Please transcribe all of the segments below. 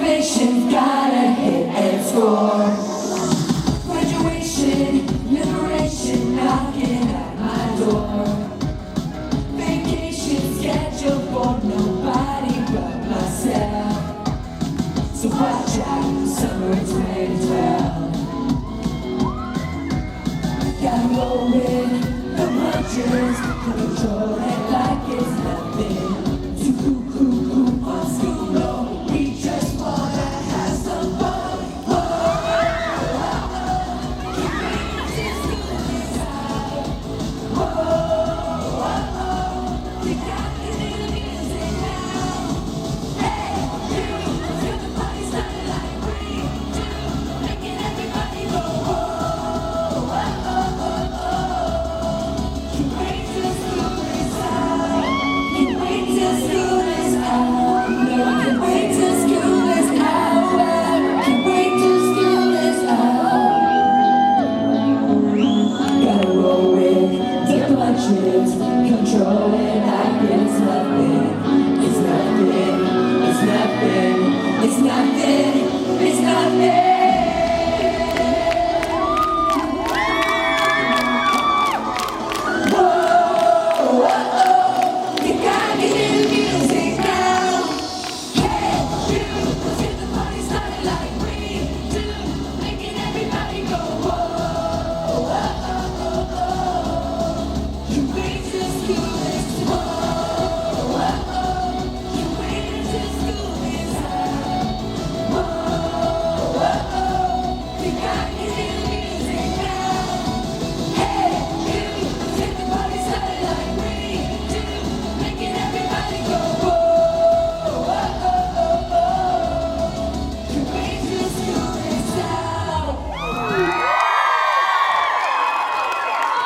motivation, gotta hit and score. Graduation, liberation, knocking at my door. Vacation scheduled for nobody but myself. So watch out, summer 2012. Gotta roll with the punches, control it like it's nothing. Too cool on school, no, we just wanna have some fun. You got to do the music now. Hey, you, feel the party started like 3, 2, making everybody go whoa, Can't wait till school is out. Can't wait till school is out. No, I can't wait till school is out. Can't wait till school is out. Gotta roll with the punches, control it like it's nothing. It's nothing, it's nothing, it's nothing, it's nothing. You gotta get in the music now. Hey, you, let's get the party started like 3, 2, making everybody go whoa, You wait till school is whoa, You wait until school is out. You gotta get in the music now. Hey, you, let's get the party started like 3, 2, making everybody go whoa, You wait till school is out.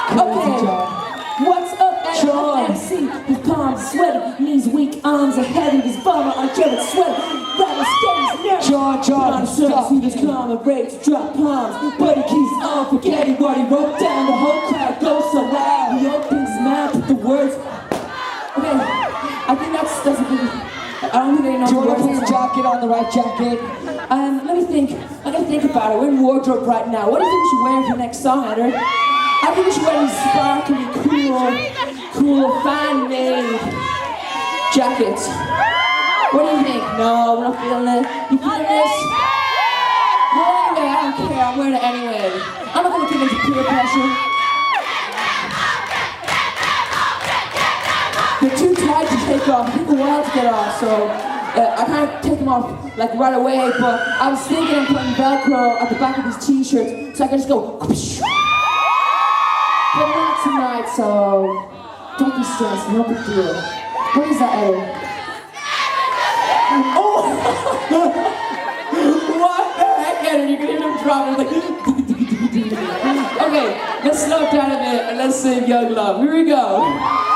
Okay, what's up at MC? His palms sweaty, knees weak, arms are heavy, his farmer angelic sweaty, rather steady, nervous. John, stop. He was calm and ready to drop palms, but he keeps on forgetting what he wrote down. The whole crowd goes so loud. He opens his mouth with the words. Okay, I think that's a good. I don't think I know Do you the want to put words. your jacket on, the right jacket? Let me think. I gotta think about it. We're in wardrobe right now. What do you think we should wear for the next song, Edward? I think we should wear these sparkly, cool, fan-made jackets. What do you think? No, we're not feeling it. You feeling this? Well, anyway, I don't care. I'm wearing it anyway. I'm not gonna give into peer pressure. They're too tight to take off. It took a while to get off, so I can't take them off like right away. But I was thinking of putting Velcro at the back of these t-shirts so I can just go. But not tonight, so don't be stressed. No big deal. What is that, Edward? Oh! What the heck, Edward? You're gonna hear them drop it like. Okay, let's slow it down a bit and let's sing Young Love. Here we go.